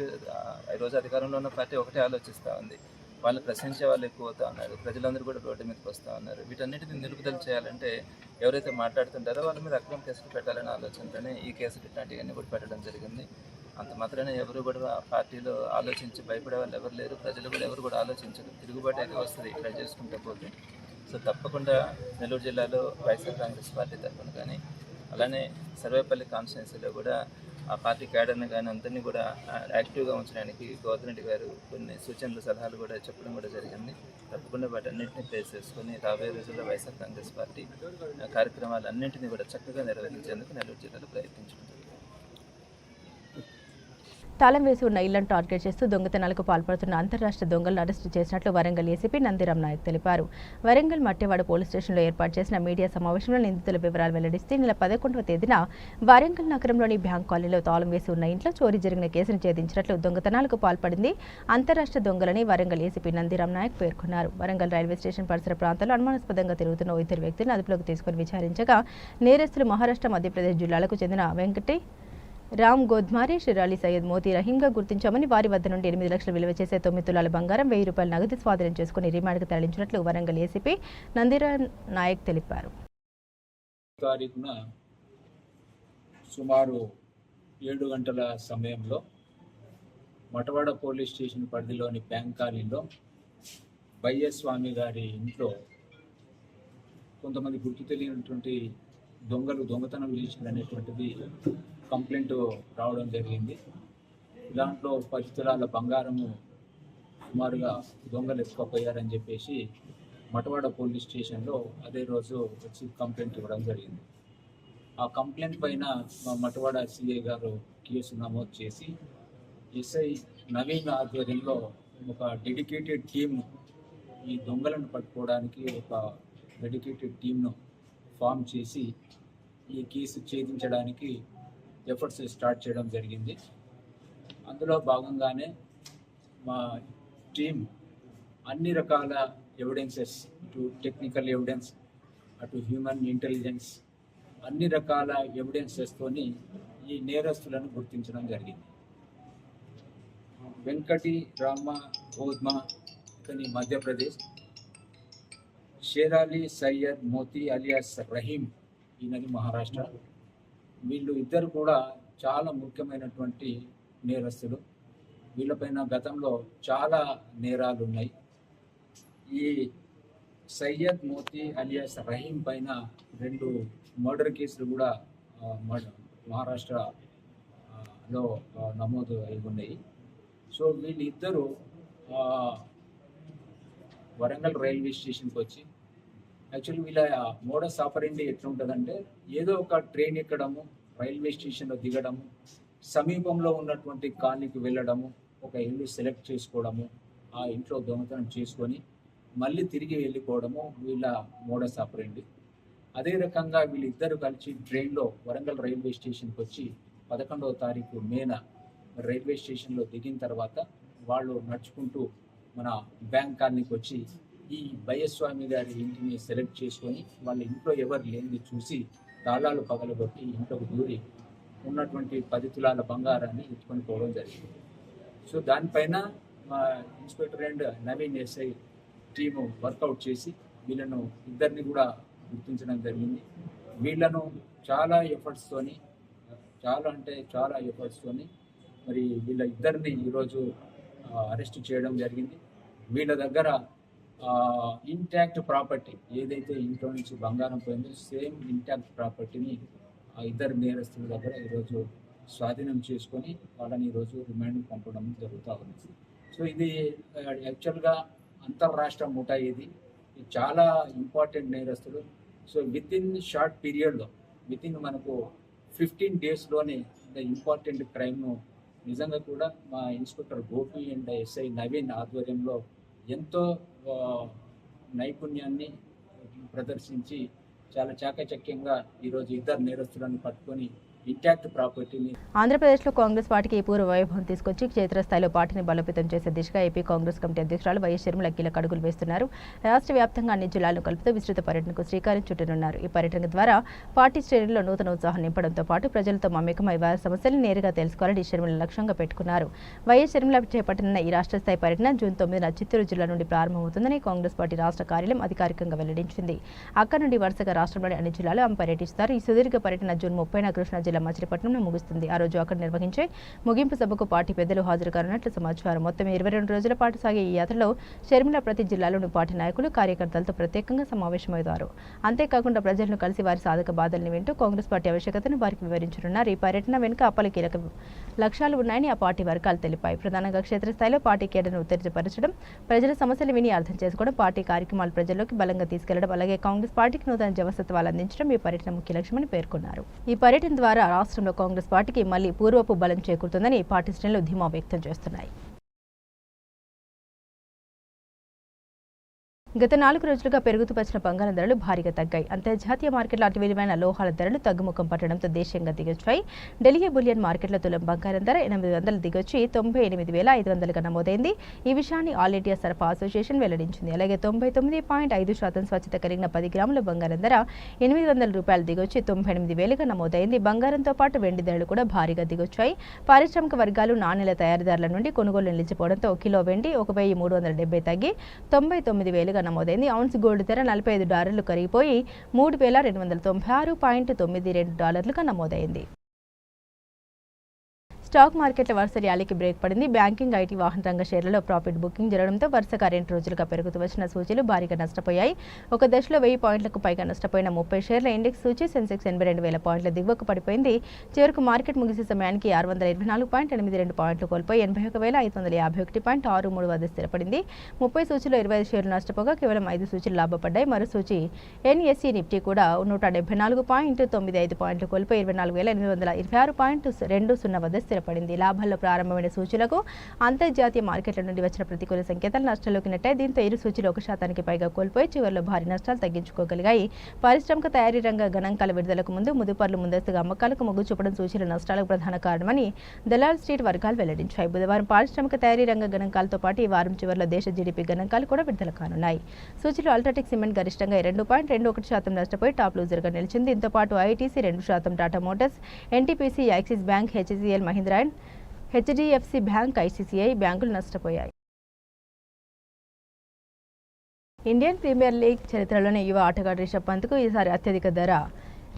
ఈరోజు అధికారంలో ఉన్న పార్టీ ఒకటే ఆలోచిస్తూ ఉంది. వాళ్ళు ప్రశ్నించే వాళ్ళు ఎక్కువ అవుతా ఉన్నారు. ప్రజలందరూ కూడా రోడ్డు మీదకి వస్తూ ఉన్నారు. వీటన్నిటిని నిలుపుదల చేయాలంటే ఎవరైతే మాట్లాడుతుంటారో వాళ్ళ మీద అక్రమ కేసులు పెట్టాలనే ఆలోచనతోనే ఈ కేసులు ఇట్లాంటివన్నీ కూడా పెట్టడం జరిగింది. అంత మాత్రమే ఎవరు కూడా పార్టీలో ఆలోచించి భయపడే వాళ్ళు ఎవరు లేరు. ప్రజలు కూడా ఎవరు కూడా ఆలోచించరు. తిరుగుబాటు అయితే వస్తుంది ఇట్లా చేసుకుంటూ పోతే. సో తప్పకుండా నెల్లూరు జిల్లాలో వైఎస్ఆర్ కాంగ్రెస్ పార్టీ తరఫున కానీ అలానే సర్వేపల్లి కాన్స్టిట్యున్సీలో కూడా ఆ పార్టీ క్యాడర్ని కానీ అందరినీ కూడా యాక్టివ్గా ఉంచడానికి గోవర్ధన్ రెడ్డి గారు కొన్ని సూచనలు సలహాలు కూడా చెప్పడం కూడా జరిగింది. తప్పకుండా వాటన్నింటినీ ప్లేస్ చేసుకొని రాబోయే రోజుల్లో వైఎస్ఆర్ కాంగ్రెస్ పార్టీ కార్యక్రమాలు అన్నింటినీ కూడా చక్కగా నెరవేర్చేందుకు నెల్లూరు జిల్లాలో ప్రయత్నించుకుంటుంది. తాళం వేసి ఉన్న ఇళ్లను టార్గెట్ చేస్తూ దొంగతనాలకు పాల్పడుతున్న అంతర్రాష్ట్ర దొంగలను అరెస్టు చేసినట్లు వరంగల్ ఏసీపీ నందిరామ్ నాయక్ తెలిపారు. వరంగల్ మట్టెవాడ పోలీస్ స్టేషన్లో ఏర్పాటు చేసిన మీడియా సమావేశంలో నిందితుల వివరాలు వెల్లడిస్తే నెల 11వ తేదీన వరంగల్ నగరంలోని బ్యాంక్ కాలనీలో తాళం వేసి ఉన్న ఇంట్లో చోరీ జరిగిన కేసును ఛేదించినట్లు దొంగతనాలకు పాల్పడింది అంతర్రాష్ట్ర దొంగలని వరంగల్ ఏసీపీ నందిరామ్ నాయక్ పేర్కొన్నారు. వరంగల్ రైల్వే స్టేషన్ పరిసర ప్రాంతాల్లో అనుమానాస్పదంగా తిరుగుతున్న ఇద్దరు వ్యక్తులను అదుపులోకి తీసుకుని విచారించగా నేరస్తులు మహారాష్ట్ర, మధ్యప్రదేశ్ జిల్లాలకు చెందిన వెంకటి రామ్ గోద్మారి, షిరాలి సయ్యద్ మోతీ రహీంగా గుర్తించామని వారి వద్ద నుండి 8 లక్షలు విలువ చేసే 9 తులాల బంగారం, 1000 రూపాయల నగదు స్వాధీనం చేసుకుని రిమాండ్కు తరలించినట్లు వరంగల్ ఏసీపీ నందిరామ్ నాయక్ తెలిపారు. తారీఖున సుమారు 7 గంటల సమయంలో మటవాడ పోలీస్ స్టేషన్ పరిధిలోని బ్యాంక్ కాలనీలో బయ్యస్వామి గారి ఇంట్లో కొంతమంది గుర్తు తెలియనటువంటి దొంగలు దొంగతనం చేసిందనేటువంటిది కంప్లైంట్ రావడం జరిగింది. దాంట్లో 10 తులాల బంగారము సుమారుగా దొంగలు ఎత్తుకపోయారని చెప్పేసి మటవాడ పోలీస్ స్టేషన్లో అదే రోజు వచ్చి కంప్లైంట్ ఇవ్వడం జరిగింది. ఆ కంప్లైంట్ పైన మా మటవాడ సిఐ గారు కేసు నమోదు చేసి ఎస్ఐ నవీన్ ఆధ్వర్యంలో ఒక డెడికేటెడ్ టీమ్ ఈ దొంగలను పట్టుకోవడానికి ఒక డెడికేటెడ్ టీమ్ను ఫామ్ చేసి ఈ కేసు ఛేదించడానికి ఎఫర్ట్స్ స్టార్ట్ చేయడం జరిగింది. అందులో భాగంగానే మా టీం అన్ని రకాల ఎవిడెన్సెస్, అటు టెక్నికల్ ఎవిడెన్స్, అటు హ్యూమన్ ఇంటెలిజెన్స్, అన్ని రకాల ఎవిడెన్సెస్తోని ఈ నేరస్తులను గుర్తించడం జరిగింది. వెంకటి రామ ఓద్మా ఇతని మధ్యప్రదేశ్, షేరాలి సయ్యద్ మోతీ అలియాస్ రహీం ఈయనది మహారాష్ట్ర. వీళ్ళు ఇద్దరు కూడా చాలా ముఖ్యమైనటువంటి నేరస్తులు. వీళ్ళపైన గతంలో చాలా నేరాలు ఉన్నాయి. ఈ సయ్యద్ మోతీ అలియాస్ రహీం పైన 2 మర్డర్ కేసులు కూడా మహారాష్ట్రలో నమోదు అయి ఉన్నాయి. సో వీళ్ళిద్దరూ వరంగల్ రైల్వే స్టేషన్కి వచ్చి, యాక్చువల్లీ వీళ్ళ మోడస్ ఆపరెండి ఎట్లుంటుందంటే, ఏదో ఒక ట్రైన్ ఎక్కడము, రైల్వే స్టేషన్లో దిగడము, సమీపంలో ఉన్నటువంటి కాలనీకి వెళ్ళడము, ఒక ఇల్లు సెలెక్ట్ చేసుకోవడము, ఆ ఇంట్లో దొంగతనం చేసుకొని మళ్ళీ తిరిగి వెళ్ళిపోవడము వీళ్ళ మోడస్ ఆపరెండి. అదే రకంగా వీళ్ళిద్దరు కలిసి ట్రైన్లో వరంగల్ రైల్వే స్టేషన్కి వచ్చి 11వ తారీఖు మేన రైల్వే స్టేషన్లో దిగిన తర్వాత వాళ్ళు నడుచుకుంటూ మన బ్యాంక్ కాలనీకి వచ్చి ఈ బయ్యస్వామి గారి ఇంటిని సెలెక్ట్ చేసుకొని వాళ్ళ ఇంట్లో ఎవరు లేనిది చూసి తాళాలు పగలగొట్టి ఇంట్లోకి దూరి ఉన్నటువంటి 10 తులాల బంగారాన్ని ఎత్తుకొని పోవడం జరిగింది. సో దానిపైన మా inspector and Naveen SI team workout చేసి వీళ్ళను ఇద్దరిని కూడా గుర్తించడం జరిగింది. వీళ్ళను చాలా ఎఫర్ట్స్తోని మరి వీళ్ళ ఇద్దరిని ఈరోజు అరెస్ట్ చేయడం జరిగింది. వీళ్ళ దగ్గర ఇంటాక్ట్ ప్రాపర్టీ ఏదైతే ఇంట్లో నుంచి బంగారం పోయిందో సేమ్ ఇంటాక్ట్ ప్రాపర్టీని ఆ ఇద్దరు నేరస్తుల దగ్గర ఈరోజు స్వాధీనం చేసుకొని వాళ్ళని ఈరోజు రిమాండ్ పంపడం జరుగుతూ ఉంది. సో ఇది యాక్చువల్గా అంతర్రాష్ట్ర ముఠా, ఇది చాలా ఇంపార్టెంట్ నేరస్తులు. సో విత్ ఇన్ షార్ట్ పీరియడ్లో మనకు 15 డేస్లోనే ఇంత ఇంపార్టెంట్ క్రైమ్ను నిజంగా కూడా మా inspector Gopi and SI Naveen ఆధ్వర్యంలో ఎంతో నైపుణ్యాన్ని ప్రదర్శించి చాలా చాకచక్యంగా ఈరోజు ఇద్దరు నేరస్తులను పట్టుకొని ఇంటాక్ట్ ప్రాపర్టీని. ఆంధ్రప్రదేశ్లో కాంగ్రెస్ పార్టీకి పూర్వ వైభవం తీసుకొచ్చి క్షేత్రస్థాయిలో పార్టీని బలోపేతం చేసే దిశగా ఏపీ కాంగ్రెస్ కమిటీ అధ్యక్షురాలు వైఎస్ షర్మిల కీలక అడుగులు వేస్తున్నారు. రాష్ట్ర వ్యాప్తంగా అన్ని జిల్లాలను కలుపుతూ విస్తృత పర్యటనకు శ్రీకారం చుట్టనున్నారు. ఈ పర్యటన ద్వారా పార్టీ శ్రేణుల్లో నూతన ఉత్సాహం నింపడంతో పాటు ప్రజలతో మమేకమై వారి సమస్యలను నేరుగా తెలుసుకోవాలని షర్మిల లక్ష్యంగా పెట్టుకున్నారు. వైఎస్ షర్మిల చేపట్టనున్న ఈ రాష్ట్ర స్థాయి పర్యటన జూన్ 9న చిత్తూరు జిల్లా నుండి ప్రారంభమవుతుందని కాంగ్రెస్ పార్టీ రాష్ట్ర కార్యాలయం అధికారికంగా వెల్లడించింది. అక్కడి నుండి వరుసగా రాష్ట్రంలోని అన్ని జిల్లాలు ఆమె పర్యటిస్తారు. ఈ సుదీర్ఘ పర్యటన జూన్ 30న కృష్ణా జిల్లా మచిలీపట్నంలో ముగుస్తుంది. ఆ రోజు అక్కడ నిర్వహించే ముగింపు సభకు పార్టీ పెద్దలు హాజరు కానున్నట్లు సమాచారం. మొత్తం 22 రోజుల పాటు సాగే ఈ యాత్రలో షర్మిల ప్రతి జిల్లాలోని పార్టీ నాయకులు, కార్యకర్తలతో ప్రత్యేకంగా సమావేశమవుతారు. అంతేకాకుండా ప్రజలను కలిసి వారి సాధక బాధల్ని వింటూ కాంగ్రెస్ పార్టీ ఆవశ్యకతను వారికి వివరించనున్నారు. ఈ పర్యటన వెనుక పలు కీలక లక్ష్యాలు ఉన్నాయని ఆ పార్టీ వర్గాలు తెలిపాయి. ప్రధానంగా క్షేత్రస్థాయిలో పార్టీ కేడర్ను ఉత్తేజపరచడం, ప్రజల సమస్యలు విని అర్థం చేసుకోవడం, పార్టీ కార్యక్రమాలు ప్రజల్లోకి బలంగా తీసుకెళ్లడం, అలాగే కాంగ్రెస్ పార్టీకి నూతన జవసత్వాలు అందించడం ఈ పర్యటన ముఖ్య లక్ష్యమని పేర్కొన్నారు. ఈ పర్యటన ద్వారా రాష్ట్రంలో కాంగ్రెస్ పార్టీకి మళ్లీ పూర్వపు బలం చేకూరుతుందని పార్టీ శ్రేణులు ధీమా వ్యక్తం చేస్తున్నాయి. గత 4 రోజులుగా పెరుగుతూ వచ్చిన బంగారం ధరలు భారీగా తగ్గాయి. అంతర్జాతీయ మార్కెట్లో అతి విలువైన లోహాల ధరలు తగ్గుముఖం పట్టడంతో దేశీయంగా దిగొచ్చాయి. ఢిల్లీ బులియన్ మార్కెట్లో తులం బంగారం ధర 800 దిగొచ్చి 98,500గా నమోదైంది. ఈ విషయాన్ని ఆల్ ఇండియా సరఫరా అసోసియేషన్ వెల్లడించింది. అలాగే 99.5% స్వచ్ఛత కలిగిన 10 గ్రాముల బంగారం ధర $800 దిగొచ్చి 98,000గా నమోదైంది. బంగారంతో పాటు వెండి ధరలు కూడా భారీగా దిగొచ్చాయి. పారిశ్రామిక వర్గాలు నాణ్యాల తయారీదారుల నుండి కొనుగోలు నిలిచిపోవడంతో కిలో వెండి 1,370 తగ్గి 99,000గా నమోదైంది. ఔన్స్ గోల్డ్ ధర $45 కరిగిపోయి $3,296.92గా నమోదైంది. స్టాక్ మార్కెట్ల వరుస ర్యాలీకి బ్రేక్ పడింది. బ్యాంకింగ్, ఐటీ, వాహన రంగ షేర్లలో ప్రాఫిట్ బుకింగ్ జరగడంతో వరుసగా 2 రోజులుగా పెరుగుతూ వచ్చిన సూచీలు భారీగా నష్టపోయాయి. ఒక దశలో 1000 పాయింట్లకు పైగా నష్టపోయిన 30 షేర్ల ఇండెక్స్ సూచీ సెన్సెక్స్ 82,000 పాయింట్ల దిగువకు పడిపోయింది. చివరకు మార్కెట్ ముగిసే సమయానికి 624.82 పాయింట్లు కోల్పోయి 81,551.63 వద్ద స్థిరపడింది. 30 సూచీలో 25 షేర్లు నష్టపోగా కేవలం 5 సూచీలు లాభపడ్డాయి. మరో సూచీ ఎన్ఎస్ఈ నిఫ్టీ కూడా 174.95 పాయింట్లు కోల్పోయి 24,826.20 వద్ద స్థిరపడింది. బలపడింది. లాభాల్లో ప్రారంభమైన సూచీలకు అంతర్జాతీయ మార్కెట్ల నుండి వచ్చిన ప్రతికూల సంకేతాలు నష్టాల్లోకి నెట్టాయి. దీంతో ఇరు సూచీలు 1% పైగా కోల్పోయి చివరిలో భారీ నష్టాలు తగ్గించుకోగలిగాయి. పారిశ్రామిక తయారీ రంగ గణాంకాల విడుదలకు ముదుపర్లు ముందస్తుగా అమ్మకాలకు మొగ్గు చూపడం సూచీల నష్టాలకు ప్రధాన కారణమని దలాల్ స్ట్రీట్ వర్గాలు వెల్లడించాయి. బుధవారం పారిశ్రామిక తయారీ రంగ గణాంకాలతో పాటు ఈ వారం చివరిలో దేశ జీడీపీ గణాంకాలు కూడా విడుదల కానున్నాయి. సూచీలో అల్ట్రాటెక్ సిమెంట్ గరిష్టంగా 2.21% నష్టపోయి టాప్ లూజర్గా నిలిచింది. దీంతో పాటు ITC 2%, Tata motors, NTPC, axis bank, HCL, Mahindra and HDFC bank, ICICI బ్యాంకులు నష్టపోయాయి. ఇండియన్ ప్రీమియర్ లీగ్ చరిత్రలోనే యువ ఆటగాడు రిషబ్ పంత్కు ఈసారి అత్యధిక ధర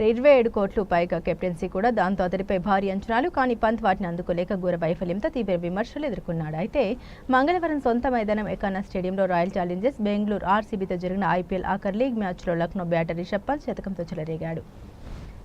27 కోట్లు పైగా కెప్టెన్సీ కూడా. దాంతో అతడిపై భారీ అంచనాలు. కానీ పంత్ వాటిని అందుకోలేక ఘోర వైఫల్యంతో తీవ్ర విమర్శలు ఎదుర్కొన్నాడు. అయితే మంగళవారం సొంత మైదానం ఎకానా స్టేడియంలో రాయల్ ఛాలెంజర్స్ బెంగళూరు ఆర్సీబీతో జరిగిన ఐపీఎల్ ఆఖరి లీగ్ మ్యాచ్లో లక్నో బ్యాటర్ రిషబ్ పంత్ శతకంతో చెలరేగాడు.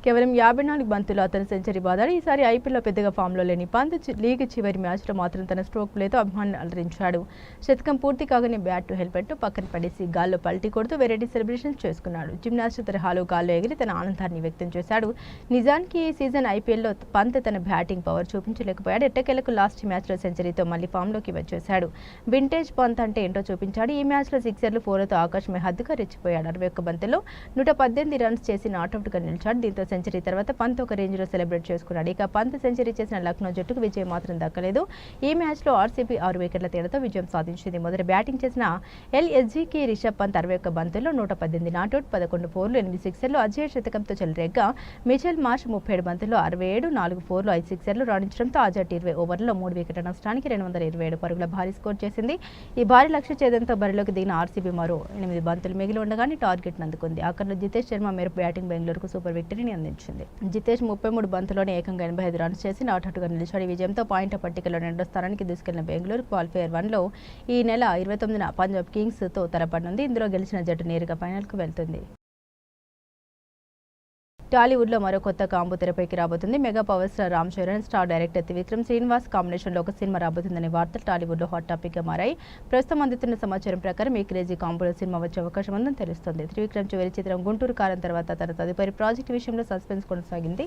కేవలం 54 బంతుల్లో అతను సెంచరీ బాదాడు. ఈసారి ఐపీఎల్లో పెద్దగా ఫామ్లో లేని పంత్ లీగ్ చివరి మ్యాచ్లో మాత్రం తన స్ట్రోక్ ప్లేతో అభిమానులు అలరించాడు. శతకం పూర్తి కాగానే బ్యాట్ హెల్మెట్ పక్కన పడేసి గాల్లో పల్టీ కొడుతూ వెరైటీ సెలబ్రేషన్స్ చేసుకున్నాడు. జిమ్నాస్ట్ తరహాలో గాల్లో ఎగిరి తన ఆనందాన్ని వ్యక్తం చేశాడు. నిజానికి ఈ సీజన్ ఐపీఎల్లో పంత్ తన బ్యాటింగ్ పవర్ చూపించలేకపోయాడు. ఎట్టకేలకు లాస్ట్ మ్యాచ్లో సెంచరీతో మళ్లీ ఫామ్లోకి వచ్చేశాడు. వింటేజ్ పంత్ అంటే ఏంటో చూపించాడు. ఈ మ్యాచ్లో 6 4తో ఆకాశ్ హద్దుగా రెచ్చిపోయాడు. 61 బంతుల్లో 118 రన్స్ చేసి నాట్అవుట్గా నిలిచాడు. దీంతో సెంచరీ తర్వాత పంత్ ఒక రేంజ్లో సెలబ్రేట్ చేసుకున్నాడు. ఇక పంత్ సెంచరీ చేసిన లక్నో జట్టుకు విజయం మాత్రం దక్కలేదు. ఈ మ్యాచ్లో ఆర్సీబీ 6 వికెట్ల తేడాతో విజయం సాధించింది. మొదట బ్యాటింగ్ చేసిన ఎల్ఎస్జీకి రిషబ్ పంత్ 61 బంతుల్లో 118 నాట్అవుట్, 11 ఫోర్లు, 8 సిక్సర్లు, అజయ్ శతకంతో చెలరేగ్గా మిచెల్ మార్ష్ 37 బంతుల్లో 67, 4 ఫోర్లు, 5 సిక్సర్లు రాణించడంతో అజట్ 20 ఓవర్లలో 3 వికెట్ల నష్టానికి 227 పరుగుల భారీ స్కోర్ చేసింది. ఈ భారీ లక్ష్య ఛేదంతో బరిలోకి దిగిన ఆర్సీబీ మరో 8 బంతులు మిగిలి ఉండగానే టార్గెట్ను అందుకుంది. ఆఖరిలో జితేష్ శర్మ మేరకు బ్యాటింగ్ బెంగళూరుకు సూపర్ విక్టరీని అందించింది. జితేష్ 33 బంతుల్లోనే ఏకంగా 85 రన్స్ చేసి నాట్అవుట్గా నిలిచాడు. ఈ విజయంతో పాయింట్ల పట్టికలో 2వ స్థానానికి దూసుకెళ్లిన బెంగళూరు క్వాలిఫైయర్ 1లో ఈ నెల 29న పంజాబ్ కింగ్స్తో తలపడనుంది. ఇందులో గెలిచిన జట్టు నేరుగా ఫైనల్కు వెళ్తుంది. టాలీవుడ్లో మరో కొత్త కాంబో తెరపైకి రాబోతుంది. Mega power star Ram Charan, star director Trivikram Srinivas కాంబినేషన్లో ఒక సినిమా రాబోతుందనే వార్తలు టాలీవుడ్లో హాట్ టాపిక్గా మారాయి. ప్రస్తుతం అందుతున్న సమాచారం ప్రకారం ఈ క్రేజీ కాంబోలో సినిమా వచ్చే అవకాశం ఉందని తెలుస్తోంది. త్రివిక్రమ్ చివరి చిత్రం గుంటూరు కారం తర్వాత తన తదుపరి ప్రాజెక్టు విషయంలో సస్పెన్స్ కొనసాగింది.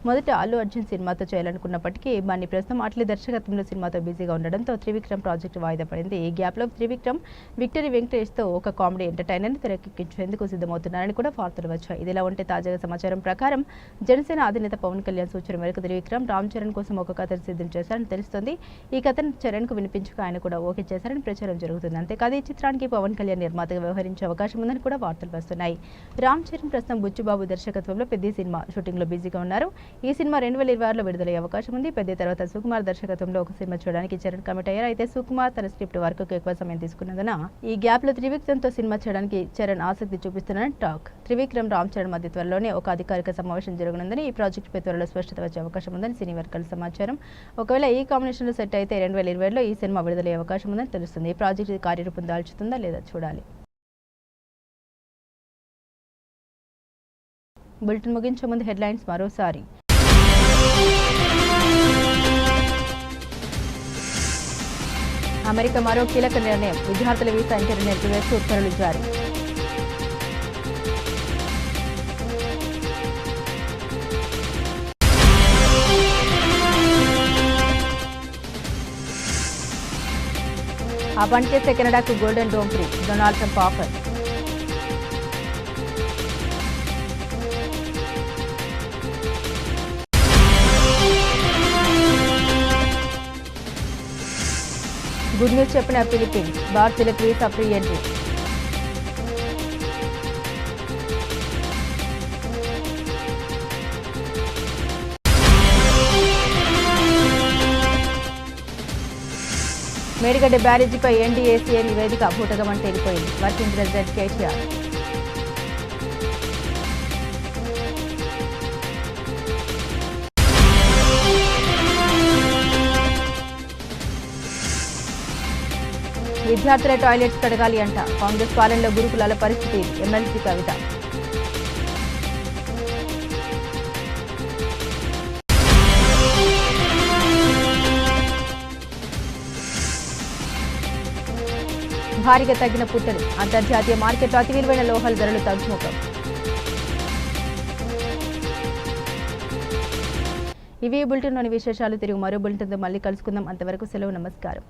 మొదట అల్లు అర్జున్ సినిమాతో చేయాలనుకున్నప్పటికీ బన్నీ ప్రస్తుతం అట్లీ దర్శకత్వంలో సినిమాతో బిజీగా ఉండడంతో త్రివిక్రమ్ ప్రాజెక్టు వాయిదా పడింది. ఈ గ్యాప్లో త్రివిక్రమ్ విక్టరీ వెంకటేష్తో ఒక కామెడీ ఎంటర్టైనర్ని తెరకెక్కించేందుకు సిద్ధమవుతున్నారని కూడా వార్తలు వచ్చాయి. ఇదిలా ఉంటే తాజాగా సమాచారం ప్రకారం జనసేన అధినేత పవన్ కళ్యాణ్ సూచన మేరకు త్రివిక్రమ్ రామ్ చరణ్ కోసం ఒక కథను సిద్ధం చేశారని తెలుస్తోంది. ఈ కథను చరణ్కు వినిపించుకు ఆయన కూడా ఓకే చేశారని ప్రచారం జరుగుతుంది. అంతేకాదు ఈ చిత్రానికి పవన్ కళ్యాణ్ నిర్మాతగా వ్యవహరించే అవకాశం ఉందని కూడా వార్తలు వస్తున్నాయి. రామ్ చరణ్ ప్రస్తుతం బుచ్చుబాబు దర్శకత్వంలో పెద్ద సినిమా షూటింగ్లో బిజీగా ఉన్నారు. ఈ సినిమా 2026లో విడుదలయ్యే అవకాశం ఉంది. పెద్ద తర్వాత సుకుమార్ దర్శకత్వంలో ఒక సినిమా చూడడానికి చరణ్ కమిట్ అయ్యారు. అయితే సుకుమార్ తన స్క్రిప్ట్ వర్క్ ఎక్కువ సమయం తీసుకున్నందున ఈ గ్యాప్లో త్రివిక్రమ్తో సినిమా చేయడానికి చరణ్ ఆసక్తి చూపిస్తున్నారని టాక్. త్రివిక్రమ్ రామ్ చరణ్ మధ్య త్వరలోనే ఒక అధికారిక సమావేశం జరగనుందని, ఈ ప్రాజెక్టుపై త్వరలో స్పష్టత వచ్చే అవకాశం ఉందని సినీ వర్గాల సమాచారం. ఒకవేళ ఈ కాంబినేషన్లో సెట్ అయితే 2020లో ఈ సినిమా విడుదలయ్యే అవకాశం ఉందని తెలుస్తుంది. ఈ ప్రాజెక్టు కార్యరూపం దాల్చుతుందా లేదా చూడాలి. బులెటిన్ ముగించే ముందు హెడ్లైన్స్ మరోసారి. అమెరికా మరో కీలక నిర్ణయం, విద్యార్థుల వీసా ఇంటర్వ్యూ నిలిపివేస్తూ ఉత్తర్వులు జారీ. ఆ పని చేసే కెనడాకు golden dome free, Donald Trump offer. Good news చెప్పిన ఫిలిప్పీన్స్, భారతీయులకు వీసా ఫ్రీ ఎంట్రీ. మేడిగడ్డ బ్యారేజీపై ఎన్డీఏసీఏ నివేదిక భూతగమని తేలిపోయింది. Working president KCR. విద్యార్థుల టాయిలెట్స్ కడగాలి అంట, కాంగ్రెస్ పాలనలో గురుకులాల పరిస్థితి, ఎమ్మెల్సీ కవిత. భారీగా తగ్గిన పుత్తడి, అంతర్జాతీయ మార్కెట్లో అతి విలువైన లోహాల ధరలు తగ్గుముఖం. ఇవి బులెటిన్లోని విశేషాలు. తిరిగి మరో బులెటిన్తో మళ్ళీ కలుసుకుందాం. అంతవరకు సెలవు. నమస్కారం.